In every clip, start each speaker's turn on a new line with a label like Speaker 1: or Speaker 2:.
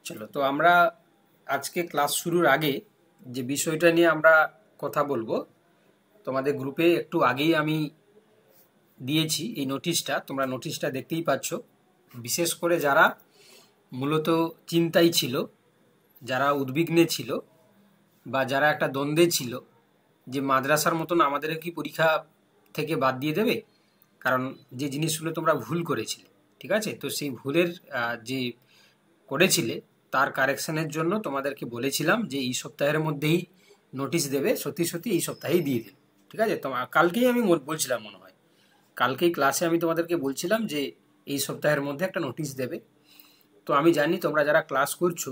Speaker 1: চলো তো আমরা আজকে ক্লাস শুরুর আগে যে বিষয়টা নিয়ে আমরা কথা বলবো, তোমাদের গ্রুপে একটু আগেই আমি দিয়েছি এই নোটিশটা, তোমরা নোটিশটা দেখতেই পাচ্ছ। বিশেষ করে যারা মূলত চিন্তায় ছিল, যারা উদ্বিগ্নে ছিল, বা যারা একটা দ্বন্দ্বে ছিল যে মাদ্রাসার মতন আমাদের কি পরীক্ষা থেকে বাদ দিয়ে দেবে, কারণ যে জিনিসগুলো তোমরা ভুল করেছিলে, ঠিক আছে, তো সেই ভুলের যে করেছিলে তার কারেকশনের জন্য তোমাদেরকে বলেছিলাম যে এই সপ্তাহের মধ্যেই নোটিশ দেবে, সত্যি সত্যি এই সপ্তাহেই দিয়ে দিল, ঠিক আছে। তোমার কালকেই আমি বলছিলাম, মনে হয় কালকেই ক্লাসে আমি তোমাদেরকে বলছিলাম যে এই সপ্তাহের মধ্যে একটা নোটিশ দেবে। তো আমি জানি তোমরা যারা ক্লাস করছো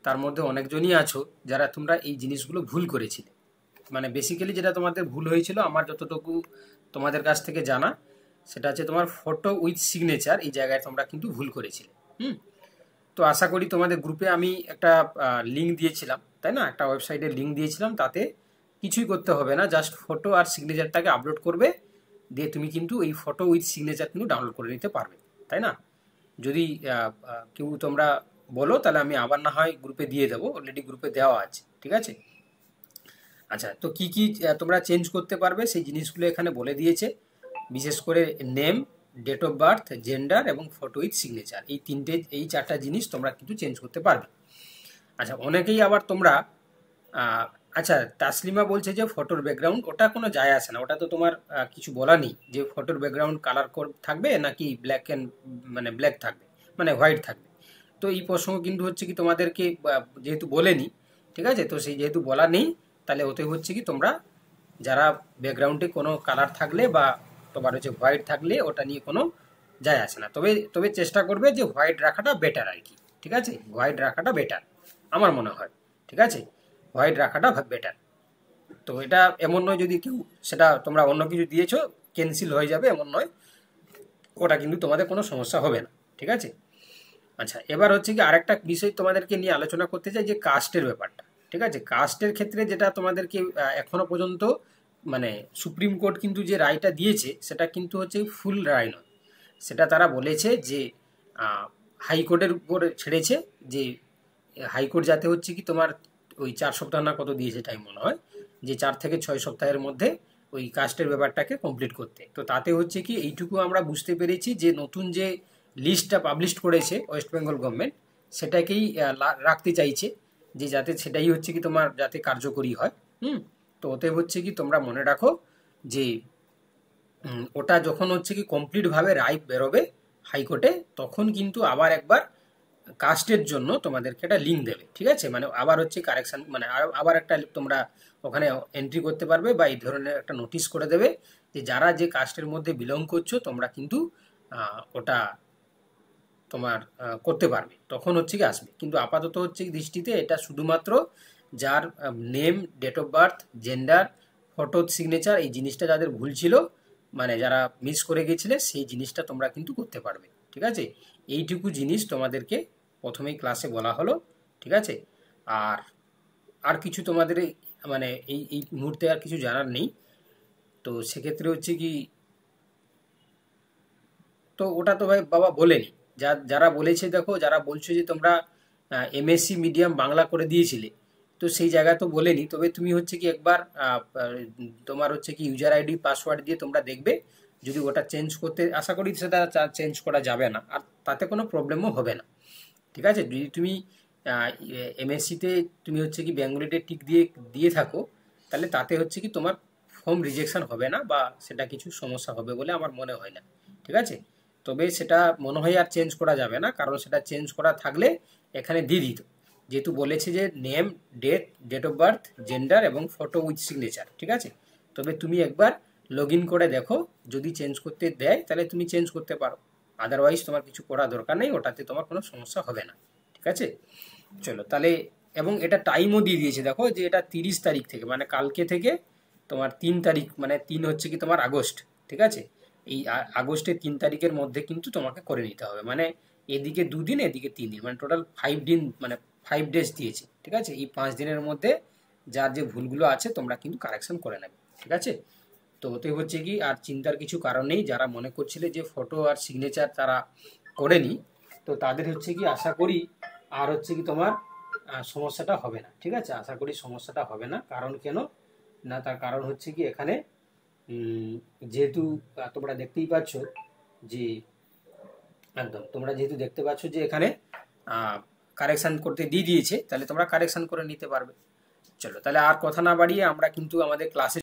Speaker 1: তার মধ্যে অনেকজনই আছো যারা তোমরা এই জিনিসগুলো ভুল করেছিলে। মানে বেসিক্যালি যেটা তোমাদের ভুল হয়েছিল, আমার যতটুকু তোমাদের কাছ থেকে জানা, সেটা হচ্ছে তোমার ফটো উইথ সিগনেচার, এই জায়গায় তোমরা কিন্তু ভুল করেছিলে। তো আশা করি তোমাদের গ্রুপে আমি একটা লিঙ্ক দিয়েছিলাম, তাই না, একটা ওয়েবসাইটের লিঙ্ক দিয়েছিলাম, তাতে কিছুই করতে হবে না, জাস্ট ফটো আর সিগনেচারটাকে আপলোড করবে, দিয়ে তুমি কিন্তু এই ফটো উইথ সিগনেচার কিন্তু ডাউনলোড করে নিতে পারবে, তাই না। যদি কেউ তোমরা বলো তাহলে আমি আবার না হয় গ্রুপে দিয়ে দেবো, অলরেডি গ্রুপে দেওয়া আছে, ঠিক আছে। আচ্ছা, তো কি কি তোমরা চেঞ্জ করতে পারবে সেই জিনিসগুলো এখানে বলে দিয়েছে। বিশেষ করে name, date of birth, gender এবং ফটো উইথ সিগনেচার, এই চারটা জিনিস তোমরা কিন্তু চেঞ্জ করতে পারবে। আচ্ছা, অনেকেই আবার তোমরা আচ্ছা, তাসলিমা বলছে যে ফটোর ব্যাকগ্রাউন্ড, ওটা কোনো যায় আসে না, ওটা তো তোমার কিছু বলা নেই যে ফটোর ব্যাকগ্রাউন্ড কালার থাকবে নাকি ব্ল্যাক অ্যান্ড মানে ব্ল্যাক থাকবে, মানে হোয়াইট থাকবে। তো এই প্রসঙ্গ কিন্তু হচ্ছে কি তোমাদেরকে যেহেতু বলেনি, ঠিক আছে, তো সেই যেহেতু বলা নেই, তাহলে ওতে হচ্ছে কি তোমরা যারা ব্যাকগ্রাউন্ডে কোনো কালার থাকলে বা তোমার হচ্ছে হোয়াইট থাকলে ওটা নিয়ে কোনো যায় আসে না। তবে তবে চেষ্টা করবে যে হোয়াইট রাখাটা বেটার আর কি, ঠিক আছে, হোয়াইট রাখাটা বেটার আমার মনে হয়, ঠিক আছে, হোয়াইট রাখাটা বেটার। তো এটা এমন নয় যদি কেউ সেটা তোমরা অন্য কিছু দিয়েছো ক্যান্সেল হয়ে যাবে, এমন নয়, ওটা কিন্তু তোমাদের কোনো সমস্যা হবে না, ঠিক আছে। আচ্ছা, এবার হচ্ছে কি আরেকটা বিষয় তোমাদেরকে নিয়ে আলোচনা করতে চাই, যে কাস্টের ব্যাপারটা, ঠিক আছে। কাস্টের ক্ষেত্রে যেটা তোমাদেরকে এখনো পর্যন্ত মানে সুপ্রিম কোর্ট কিন্তু যে রায়টা দিয়েছে সেটা কিন্তু হচ্ছে ফুল রায় নয়, সেটা তারা বলেছে যে হাইকোর্টের উপর ছেড়েছে, যে হাইকোর্ট যাতে হচ্ছে কি তোমার ওই 4 সপ্তাহ না কত দিয়েছে টাইম মনে হয়, যে 4 থেকে 6 সপ্তাহের মধ্যে ওই কাস্টের ব্যাপারটাকে কমপ্লিট করতে। তো তাতে হচ্ছে কি এইটুকু আমরা বুঝতে পেরেছি যে নতুন যে লিস্টটা পাবলিশ করেছে ওয়েস্ট বেঙ্গল গভর্নমেন্ট, সেটাকেই রাখতে চাইছে, যে যাতে সেটাই হচ্ছে কি তোমার যাতে কার্যকরী হয়। তো ওতে হচ্ছে কি তোমরা মনে রাখো যে ওটা যখন হচ্ছে কি কমপ্লিটভাবে রায় বেরোবে হাইকোর্টে, তখন কিন্তু আবার একবার কাস্টের জন্য তোমাদেরকে একটা লিঙ্ক দেবে, ঠিক আছে, মানে আবার হচ্ছে কারেকশন, মানে আবার একটা তোমরা ওখানে এন্ট্রি করতে পারবে, বা এই ধরনের একটা নোটিশ করে দেবে যে যারা যে কাস্টের মধ্যে বিলং করছো তোমরা কিন্তু ওটা তোমার করতে পারবে, তখন হচ্ছে কি আসবে। কিন্তু আপাতত হচ্ছে কি দৃষ্টিতে এটা শুধুমাত্র যার name, date of birth, gender, photo signature, এই জিনিসটা যাদের ভুল ছিল, মানে যারা মিস করে গেছিলে, সেই জিনিসটা তোমরা কিন্তু করতে পারবে, ঠিক আছে। এইটুকু জিনিস তোমাদেরকে প্রথমেই ক্লাসে বলা হলো, ঠিক আছে। আর আর কিছু তোমাদের মানে এই এই মুহূর্তে আর কিছু জানার নেই। তো সেক্ষেত্রে হচ্ছে কি, তো ওটা তো ভাই বাবা বলেনি, যারা বলেছে, দেখো যারা বলছো যে তোমরা এমএসসি মিডিয়াম বাংলা করে দিয়েছিলে, তো সেই জায়গা তো বলেনি। তবে তুমি হচ্ছে কি একবার তোমার হচ্ছে কি ইউজার আইডি পাসওয়ার্ড দিয়ে তোমরা দেখবে, যদি ওটা চেঞ্জ করতে, আশা করি সেটা চেঞ্জ করা যাবে না, আর তাতে কোনো প্রবলেমও হবে না, ঠিক আছে। যদি তুমি এমএসসিতে তুমি হচ্ছে কি বেঙ্গলিতে টিক দিয়ে দিয়ে থাকো, তাহলে তাতে হচ্ছে কি তোমার ফর্ম রিজেকশন হবে না, বা সেটা কিছু সমস্যা হবে বলে আমার মনে হয় না, ঠিক আছে। তবে সেটা মনে হয় আর চেঞ্জ করা যাবে না, কারণ সেটা চেঞ্জ করা থাকলে এখানে দিয়ে দিত, যেহেতু বলেছে যে name, date of birth, gender এবং ফটো উইথ সিগনেচার, ঠিক আছে। তবে তুমি একবার লগ ইন করে দেখো, যদি চেঞ্জ করতে দেয় তাহলে তুমি চেঞ্জ করতে পারো, আদারওয়াইজ তোমার কিছু করা দরকার নেই, ওটাতে তোমার কোনো সমস্যা হবে না, ঠিক আছে। চলো তাহলে, এবং এটা টাইমও দিয়ে দিয়েছে, দেখো যে এটা 30 তারিখ থেকে, মানে কালকে থেকে তোমার 3 তারিখ, মানে 3 হচ্ছে কি তোমার আগস্ট, ঠিক আছে। এই আগস্টের 3 তারিখের মধ্যে কিন্তু তোমাকে করে নিতে হবে, মানে এদিকে 2 দিন এদিকে 3 দিন, মানে টোটাল 5 দিন, মানে 5 ডেজ দিয়েছে, ঠিক আছে। এই 5 দিনের মধ্যে যার যে ভুলগুলো আছে তোমরা কিন্তু কারেকশন করে নেবে, ঠিক আছে। তো ওতে হচ্ছে কি আর চিন্তার কিছু কারণ নেই, যারা মনে করছিলে যে ফটো আর সিগনেচার তারা করেনি, তো তাদের হচ্ছে কি আশা করি আর হচ্ছে কি তোমার সমস্যাটা হবে না। ঠিক আছে, আশা করি সমস্যাটা হবে না। কারণ কেন না, তার কারণ হচ্ছে কি এখানে যেহেতু তোমরা দেখতেই পাচ্ছ যে একদম তোমরা যেহেতু দেখতে পাচ্ছ যে এখানে কারেকশন করতে দিয়ে দিয়েছে, তাহলে তোমরা কারেকশন করে নিতে পারবে। চলো তাহলে আর কথা না বাড়িয়ে আমরা কিন্তু আমাদের ক্লাসে